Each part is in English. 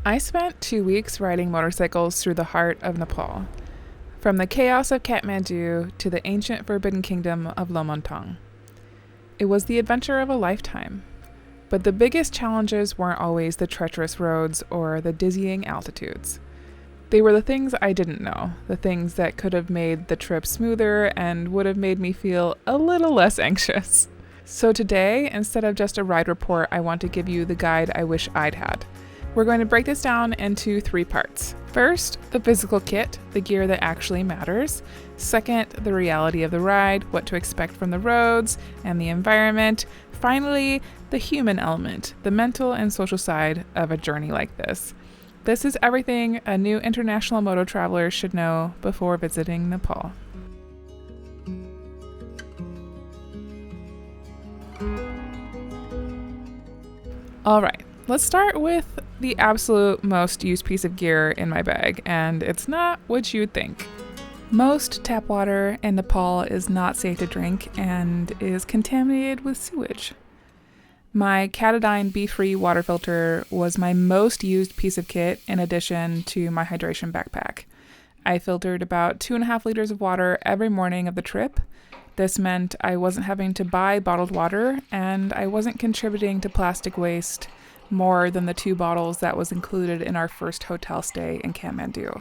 I spent 2 weeks riding motorcycles through the heart of Nepal, from the chaos of Kathmandu to the ancient forbidden kingdom of Lomontong. It was the adventure of a lifetime, but the biggest challenges weren't always the treacherous roads or the dizzying altitudes. They were the things I didn't know, the things that could have made the trip smoother and would have made me feel a little less anxious. So today, instead of just a ride report, I want to give you the guide I wish I'd had. We're going to break this down into 3 parts. First, the physical kit, the gear that actually matters. Second, the reality of the ride, what to expect from the roads and the environment. Finally, the human element, the mental and social side of a journey like this. This is everything a new international moto traveler should know before visiting Nepal. All right. Let's start with the absolute most used piece of gear in my bag, and it's not what you'd think. Most tap water in Nepal is not safe to drink and is contaminated with sewage. My Katadyn Be-Free water filter was my most used piece of kit in addition to my hydration backpack. I filtered about 2.5 liters of water every morning of the trip. This meant I wasn't having to buy bottled water, and I wasn't contributing to plastic waste more than the 2 bottles that was included in our first hotel stay in Kathmandu.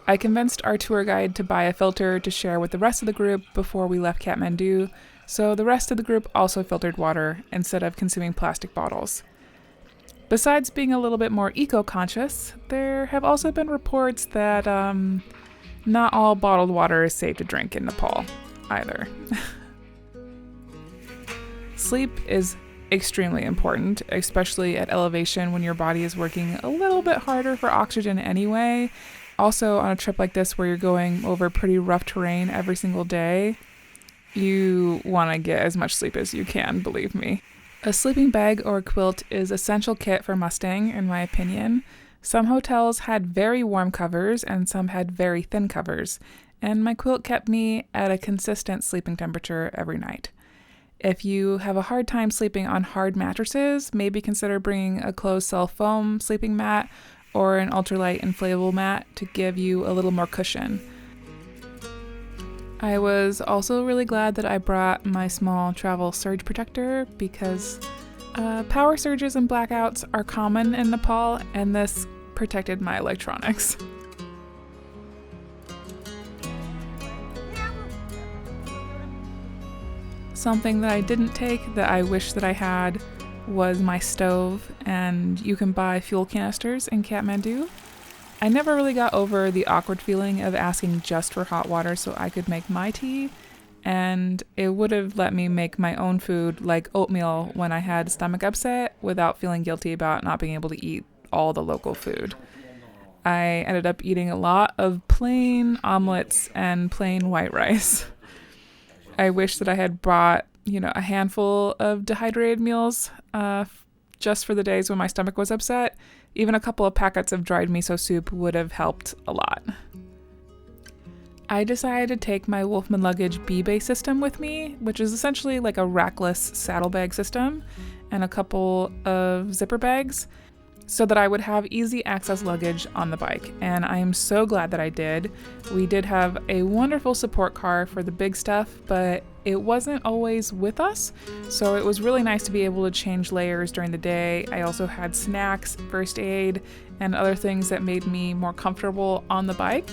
I convinced our tour guide to buy a filter to share with the rest of the group before we left Kathmandu, so the rest of the group also filtered water instead of consuming plastic bottles. Besides being a little bit more eco-conscious, there have also been reports that not all bottled water is safe to drink in Nepal either. Sleep is extremely important, especially at elevation when your body is working a little bit harder for oxygen anyway. Also, on a trip like this where you're going over pretty rough terrain every single day, you want to get as much sleep as you can, believe me. A sleeping bag or quilt is essential kit for Mustang, in my opinion. Some hotels had very warm covers and some had very thin covers, and my quilt kept me at a consistent sleeping temperature every night. If you have a hard time sleeping on hard mattresses, maybe consider bringing a closed-cell foam sleeping mat or an ultralight inflatable mat to give you a little more cushion. I was also really glad that I brought my small travel surge protector because power surges and blackouts are common in Nepal, and this protected my electronics. Something that I didn't take that I wish that I had was my stove, and you can buy fuel canisters in Kathmandu. I never really got over the awkward feeling of asking just for hot water so I could make my tea, and it would have let me make my own food like oatmeal when I had stomach upset without feeling guilty about not being able to eat all the local food. I ended up eating a lot of plain omelets and plain white rice. I wish that I had brought, a handful of dehydrated meals just for the days when my stomach was upset. Even a couple of packets of dried miso soup would have helped a lot. I decided to take my Wolfman LUGGAGE B-Bay system with me, which is essentially like a rackless saddlebag system, and a couple of zipper bags, so that I would have easy access luggage on the bike, and I am so glad that I did. We did have a wonderful support car for the big stuff, but it wasn't always with us, so it was really nice to be able to change layers during the day. I also had snacks, first aid, and other things that made me more comfortable on the bike.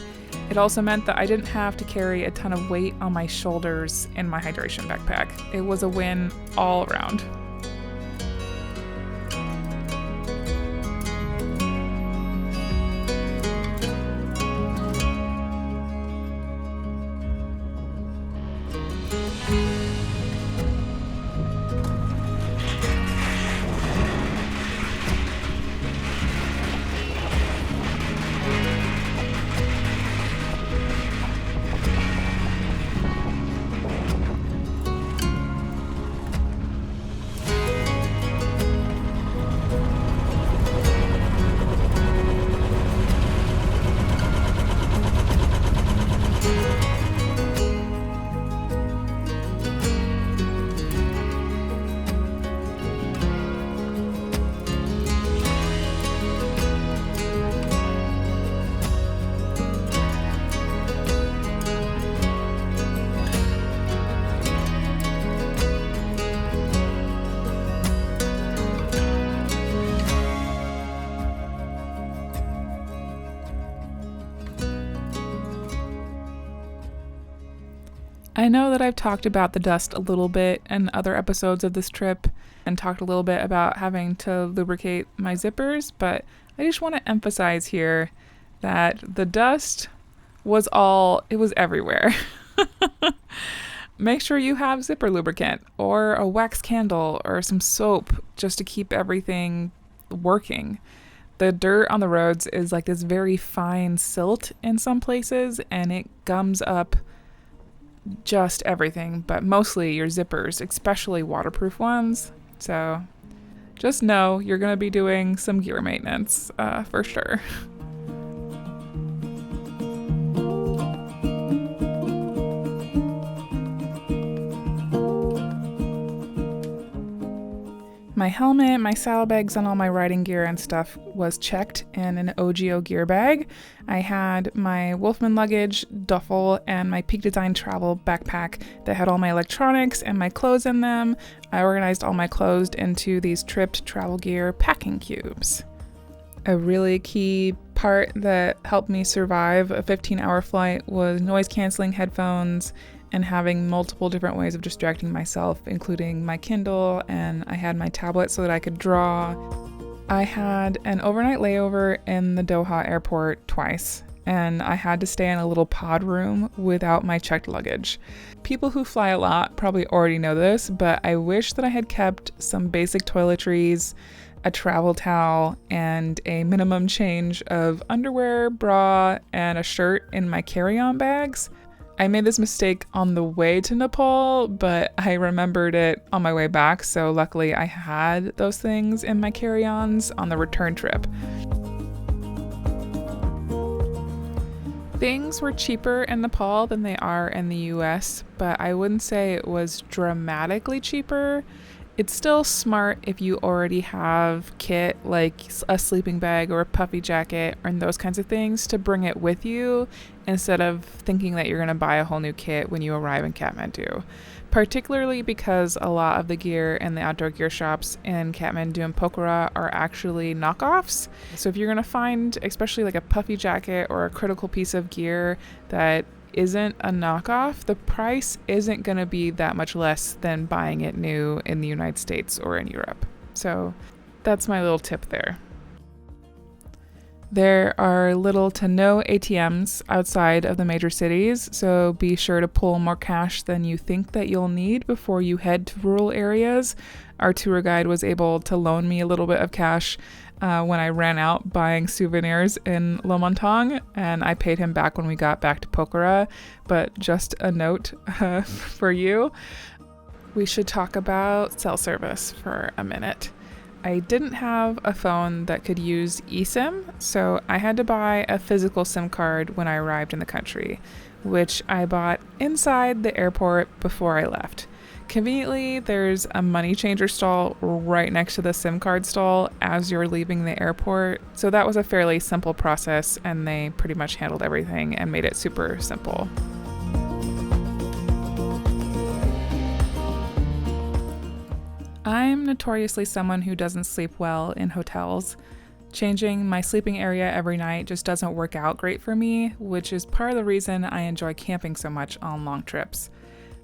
It also meant that I didn't have to carry a ton of weight on my shoulders in my hydration backpack. It was a win all around. I know that I've talked about the dust a little bit in other episodes of this trip and talked a little bit about having to lubricate my zippers, but I just want to emphasize here that the dust was everywhere. Make sure you have zipper lubricant or a wax candle or some soap just to keep everything working. The dirt on the roads is like this very fine silt in some places, and it gums up just everything, but mostly your zippers, especially waterproof ones. So just know you're going to be doing some gear maintenance for sure. My helmet, my saddlebags, and all my riding gear and stuff was checked in an OGO gear bag. I had my Wolfman luggage, duffel, and my Peak Design travel backpack that had all my electronics and my clothes in them. I organized all my clothes into these tripped travel gear packing cubes. A really key part that helped me survive a 15-hour flight was noise-canceling headphones and having multiple different ways of distracting myself, including my Kindle, and I had my tablet so that I could draw. I had an overnight layover in the Doha airport twice, and I had to stay in a little pod room without my checked luggage. People who fly a lot probably already know this, but I wish that I had kept some basic toiletries, a travel towel, and a minimum change of underwear, bra, and a shirt in my carry-on bags. I made this mistake on the way to Nepal, but I remembered it on my way back, so luckily I had those things in my carry-ons on the return trip. Things were cheaper in Nepal than they are in the US, but I wouldn't say it was dramatically cheaper. It's still smart if you already have kit like a sleeping bag or a puffy jacket and those kinds of things to bring it with you instead of thinking that you're going to buy a whole new kit when you arrive in Kathmandu. Particularly because a lot of the gear in the outdoor gear shops in Kathmandu and Pokhara are actually knockoffs. So if you're going to find especially like a puffy jacket or a critical piece of gear that isn't a knockoff, the price isn't going to be that much less than buying it new in the United States or in Europe. So that's my little tip there. There are little to no ATMs outside of the major cities, so be sure to pull more cash than you think that you'll need before you head to rural areas. Our tour guide was able to loan me a little bit of cash when I ran out buying souvenirs in Lomontong, and I paid him back when we got back to Pokhara. But just a note for you, we should talk about cell service for a minute. I didn't have a phone that could use eSIM, so I had to buy a physical SIM card when I arrived in the country, which I bought inside the airport before I left. Conveniently, there's a money changer stall right next to the SIM card stall as you're leaving the airport, so that was a fairly simple process, and they pretty much handled everything and made it super simple. I'm notoriously someone who doesn't sleep well in hotels. Changing my sleeping area every night just doesn't work out great for me, which is part of the reason I enjoy camping so much on long trips.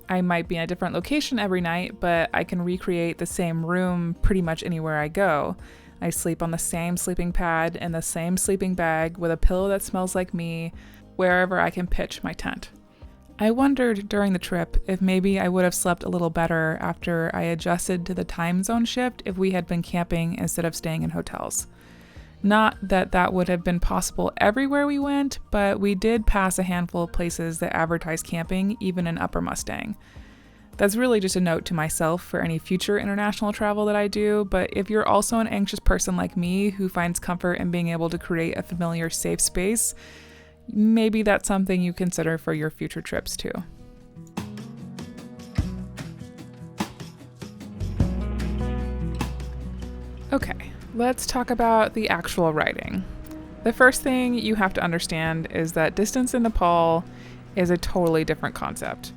I might be in a different location every night, but I can recreate the same room pretty much anywhere I go. I sleep on the same sleeping pad and the same sleeping bag with a pillow that smells like me, wherever I can pitch my tent. I wondered during the trip if maybe I would have slept a little better after I adjusted to the time zone shift if we had been camping instead of staying in hotels. Not that that would have been possible everywhere we went, but we did pass a handful of places that advertise camping, even in Upper Mustang. That's really just a note to myself for any future international travel that I do, but if you're also an anxious person like me who finds comfort in being able to create a familiar, safe space, maybe that's something you consider for your future trips too. Okay, let's talk about the actual riding. The first thing you have to understand is that distance in Nepal is a totally different concept.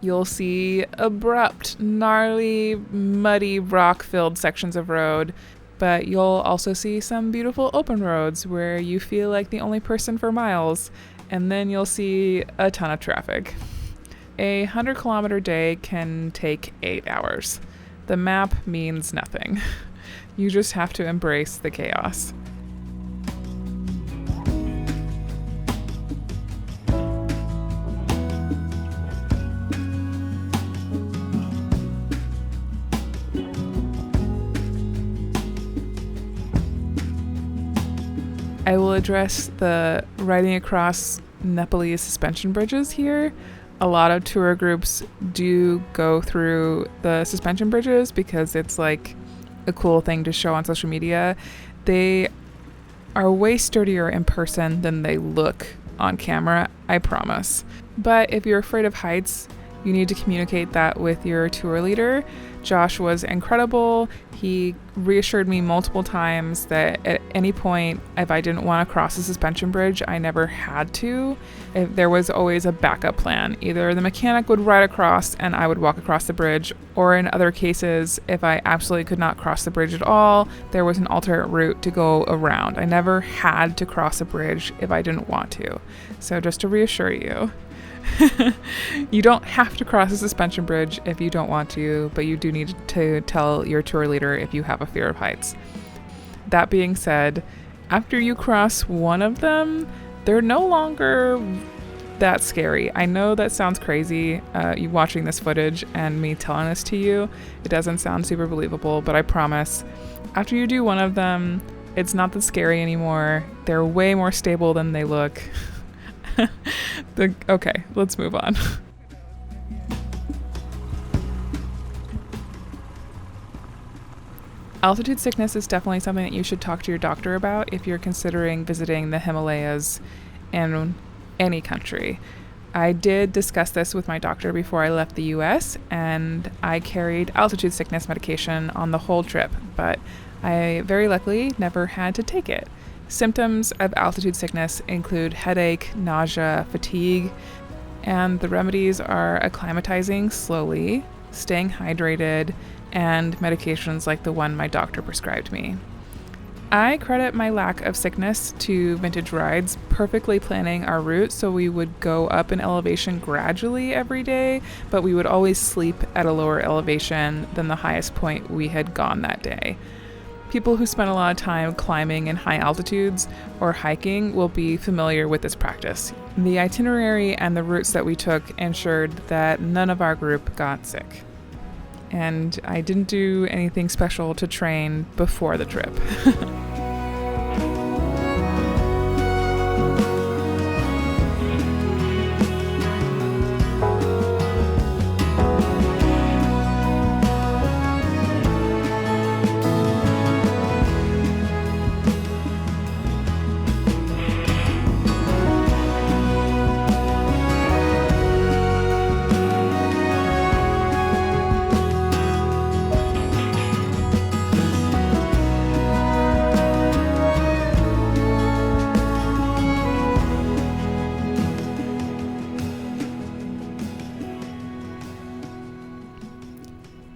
You'll see abrupt, gnarly, muddy, rock-filled sections of road, but you'll also see some beautiful open roads where you feel like the only person for miles, and then you'll see a ton of traffic. A 100-kilometer day can take 8 hours. The map means nothing. You just have to embrace the chaos. I will address the riding across Nepalese suspension bridges here. A lot of tour groups do go through the suspension bridges because it's like a cool thing to show on social media. They are way sturdier in person than they look on camera, I promise. But if you're afraid of heights, you need to communicate that with your tour leader. Josh was incredible. He reassured me multiple times that at any point, if I didn't want to cross the suspension bridge, I never had to. There was always a backup plan. Either the mechanic would ride across and I would walk across the bridge, or in other cases, if I absolutely could not cross the bridge at all, there was an alternate route to go around. I never had to cross a bridge if I didn't want to. So just to reassure you, you don't have to cross a suspension bridge if you don't want to, but you do need to tell your tour leader if you have a fear of heights. That being said, after you cross one of them, they're no longer that scary. I know that sounds crazy, you watching this footage and me telling this to you. It doesn't sound super believable, but I promise, after you do one of them, it's not that scary anymore. They're way more stable than they look. Okay, let's move on. Altitude sickness is definitely something that you should talk to your doctor about if you're considering visiting the Himalayas in any country. I did discuss this with my doctor before I left the US, and I carried altitude sickness medication on the whole trip, but I very luckily never had to take it. Symptoms of altitude sickness include headache, nausea, fatigue, and the remedies are acclimatizing slowly, staying hydrated, and medications like the one my doctor prescribed me. I credit my lack of sickness to Vintage Rides perfectly planning our route so we would go up in elevation gradually every day, but we would always sleep at a lower elevation than the highest point we had gone that day. People who spend a lot of time climbing in high altitudes or hiking will be familiar with this practice. The itinerary and the routes that we took ensured that none of our group got sick. And I didn't do anything special to train before the trip.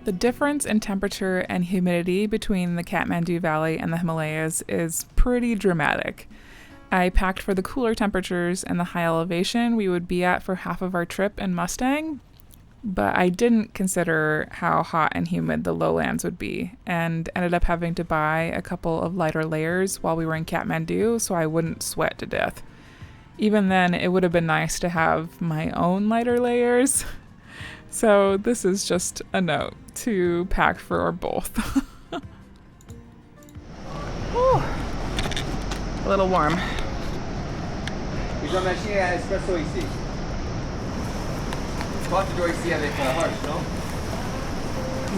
The difference in temperature and humidity between the Kathmandu Valley and the Himalayas is pretty dramatic. I packed for the cooler temperatures and the high elevation we would be at for half of our trip in Mustang, but I didn't consider how hot and humid the lowlands would be, and ended up having to buy a couple of lighter layers while we were in Kathmandu so I wouldn't sweat to death. Even then, it would have been nice to have my own lighter layers. So this is just a note to pack for both. A little warm. We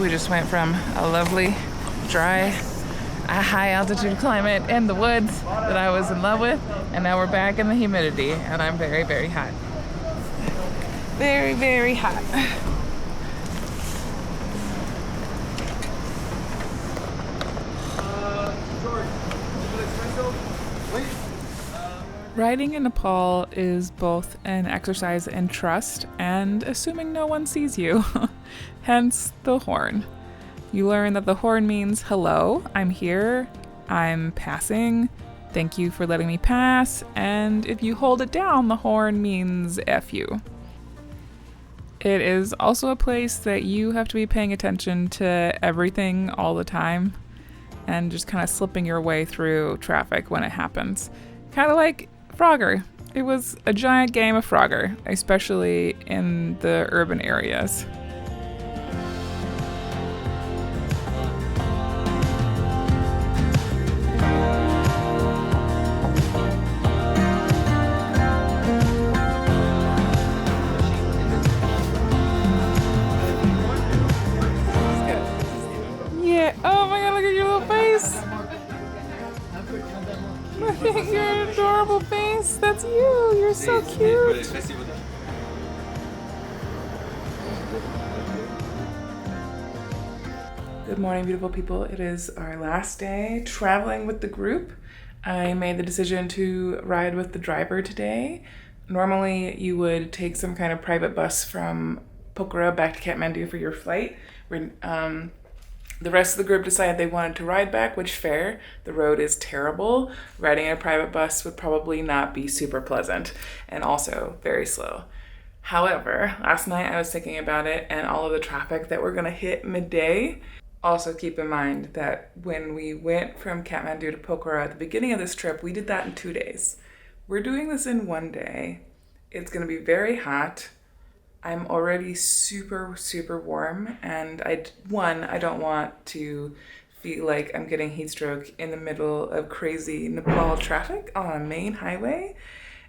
just went from a lovely, dry, high altitude climate in the woods that I was in love with, and now we're back in the humidity, and I'm very, very hot. Very, very hot. Riding in Nepal is both an exercise in trust and assuming no one sees you, hence the horn. You learn that the horn means hello, I'm here, I'm passing, thank you for letting me pass, and if you hold it down, the horn means F you. It is also a place that you have to be paying attention to everything all the time and just kind of slipping your way through traffic when it happens. Kind of like Frogger. It was a giant game of Frogger, especially in the urban areas. Yeah, oh my god, look at your little face! Look at your adorable face! That's you! You're so cute! Good morning, beautiful people. It is our last day traveling with the group. I made the decision to ride with the driver today. Normally, you would take some kind of private bus from Pokhara back to Kathmandu for your flight. The rest of the group decided they wanted to ride back, which fair. The road is terrible. Riding in a private bus would probably not be super pleasant and also very slow. However, last night I was thinking about it and all of the traffic that we're gonna hit midday. Also keep in mind that when we went from Kathmandu to Pokhara at the beginning of this trip, we did that in 2 days. We're doing this in 1 day. It's gonna be very hot. I'm already super, super warm, and I don't want to feel like I'm getting heat stroke in the middle of crazy Nepal traffic on a main highway.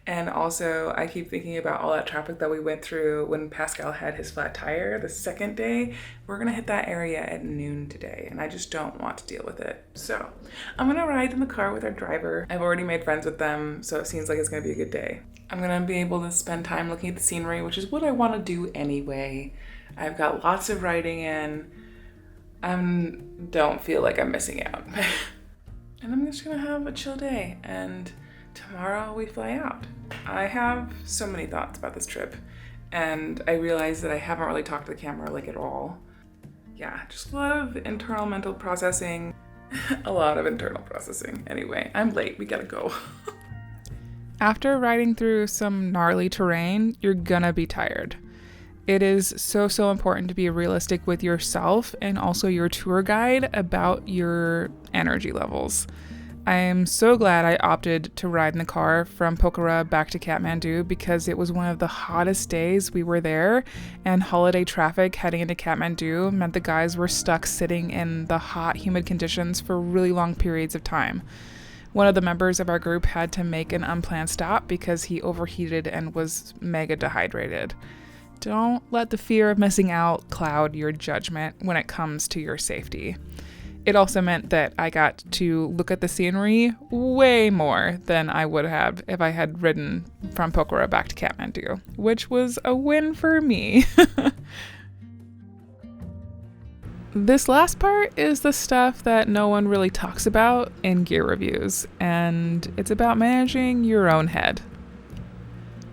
And also, I keep thinking about all that traffic that we went through when Pascal had his flat tire the second day. We're gonna hit that area at noon today, and I just don't want to deal with it. So, I'm gonna ride in the car with our driver. I've already made friends with them, so it seems like it's gonna be a good day. I'm gonna be able to spend time looking at the scenery, which is what I wanna do anyway. I've got lots of riding in. I don't feel like I'm missing out. And I'm just gonna have a chill day, and tomorrow we fly out. I have so many thoughts about this trip, and I realize that I haven't really talked to the camera like at all. Yeah, just a lot of internal mental processing. A lot of internal processing. Anyway, I'm late, we gotta go. After riding through some gnarly terrain, you're gonna be tired. It is so important to be realistic with yourself and also your tour guide about your energy levels. I am so glad I opted to ride in the car from Pokhara back to Kathmandu because it was one of the hottest days we were there, and holiday traffic heading into Kathmandu meant the guys were stuck sitting in the hot, humid conditions for really long periods of time. One of the members of our group had to make an unplanned stop because he overheated and was mega dehydrated. Don't let the fear of missing out cloud your judgment when it comes to your safety. It also meant that I got to look at the scenery way more than I would have if I had ridden from Pokhara back to Kathmandu, which was a win for me. This last part is the stuff that no one really talks about in gear reviews, and it's about managing your own head.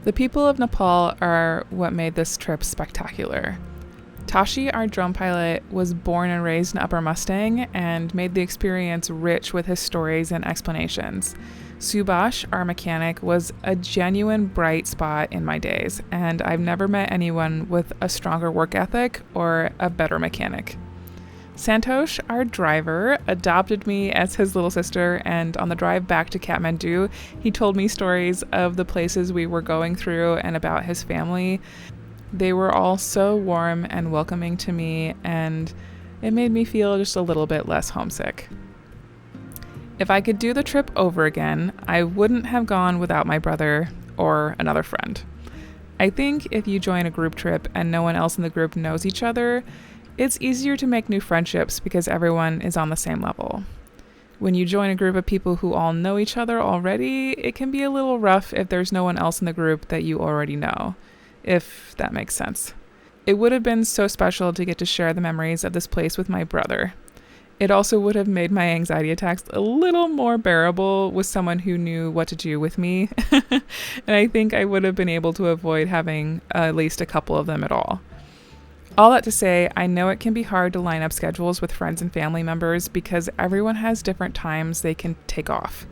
The people of Nepal are what made this trip spectacular. Tashi, our drone pilot, was born and raised in Upper Mustang and made the experience rich with his stories and explanations. Subhash, our mechanic, was a genuine bright spot in my days, and I've never met anyone with a stronger work ethic or a better mechanic. Santosh, our driver, adopted me as his little sister, and on the drive back to Kathmandu, he told me stories of the places we were going through and about his family. They were all so warm and welcoming to me, and it made me feel just a little bit less homesick. If I could do the trip over again, I wouldn't have gone without my brother or another friend. I think if you join a group trip and no one else in the group knows each other, it's easier to make new friendships because everyone is on the same level. When you join a group of people who all know each other already, it can be a little rough if there's no one else in the group that you already know, if that makes sense. It would have been so special to get to share the memories of this place with my brother. It also would have made my anxiety attacks a little more bearable with someone who knew what to do with me, and I think I would have been able to avoid having at least a couple of them at all. All that to say, I know it can be hard to line up schedules with friends and family members because everyone has different times they can take off.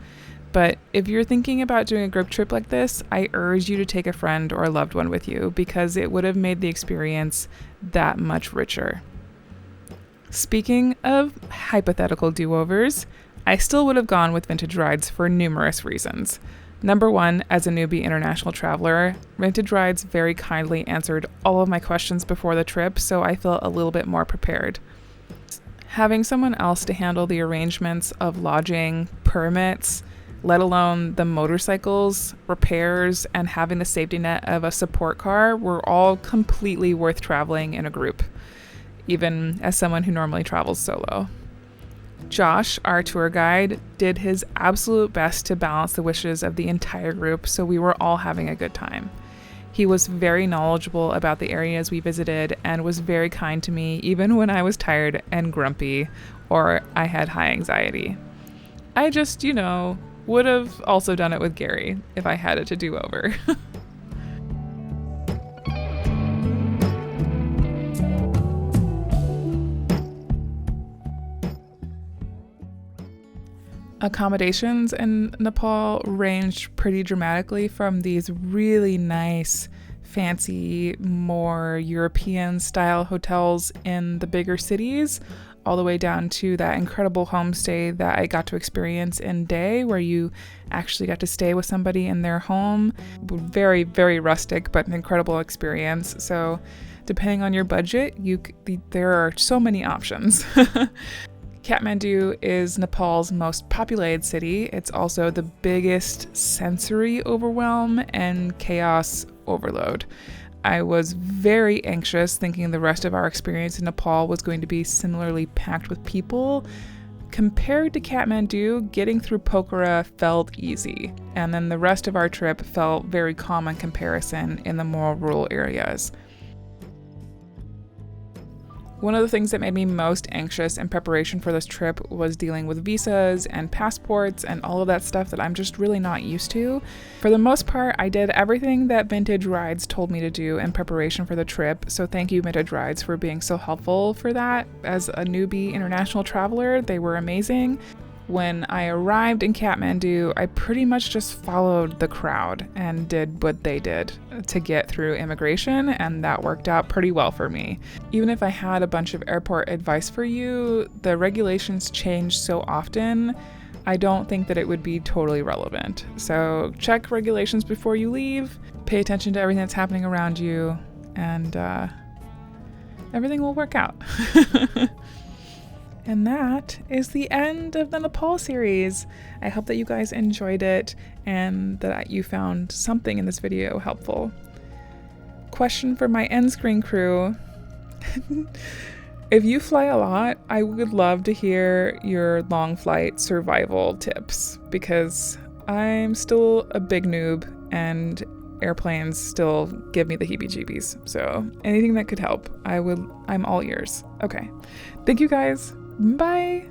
But if you're thinking about doing a group trip like this, I urge you to take a friend or a loved one with you because it would have made the experience that much richer. Speaking of hypothetical do-overs, I still would have gone with Vintage Rides for numerous reasons. Number one, as a newbie international traveler, Vintage Rides very kindly answered all of my questions before the trip, so I felt a little bit more prepared. Having someone else to handle the arrangements of lodging, permits, let alone the motorcycles, repairs, and having the safety net of a support car were all completely worth traveling in a group, even as someone who normally travels solo. Josh, our tour guide, did his absolute best to balance the wishes of the entire group, so we were all having a good time. He was very knowledgeable about the areas we visited and was very kind to me even when I was tired and grumpy or I had high anxiety. I just, would have also done it with Gary if I had it to do over. Accommodations in Nepal ranged pretty dramatically from these really nice, fancy, more European-style hotels in the bigger cities, all the way down to that incredible homestay that I got to experience in Day, where you actually got to stay with somebody in their home. Very, very rustic, but an incredible experience. So depending on your budget, there are so many options. Kathmandu is Nepal's most populated city. It's also the biggest sensory overwhelm and chaos overload. I was very anxious thinking the rest of our experience in Nepal was going to be similarly packed with people. Compared to Kathmandu, getting through Pokhara felt easy, and then the rest of our trip felt very calm in comparison in the more rural areas. One of the things that made me most anxious in preparation for this trip was dealing with visas and passports and all of that stuff that I'm just really not used to. For the most part, I did everything that Vintage Rides told me to do in preparation for the trip, so thank you, Vintage Rides, for being so helpful for that. As a newbie international traveler, they were amazing. When I arrived in Kathmandu, I pretty much just followed the crowd and did what they did to get through immigration, and that worked out pretty well for me. Even if I had a bunch of airport advice for you, the regulations change so often, I don't think that it would be totally relevant. So check regulations before you leave, pay attention to everything that's happening around you, and everything will work out. And that is the end of the Nepal series. I hope that you guys enjoyed it and that you found something in this video helpful. Question for my end screen crew. If you fly a lot, I would love to hear your long flight survival tips because I'm still a big noob and airplanes still give me the heebie-jeebies. So anything that could help, I'm all ears. Okay. Thank you guys. Bye.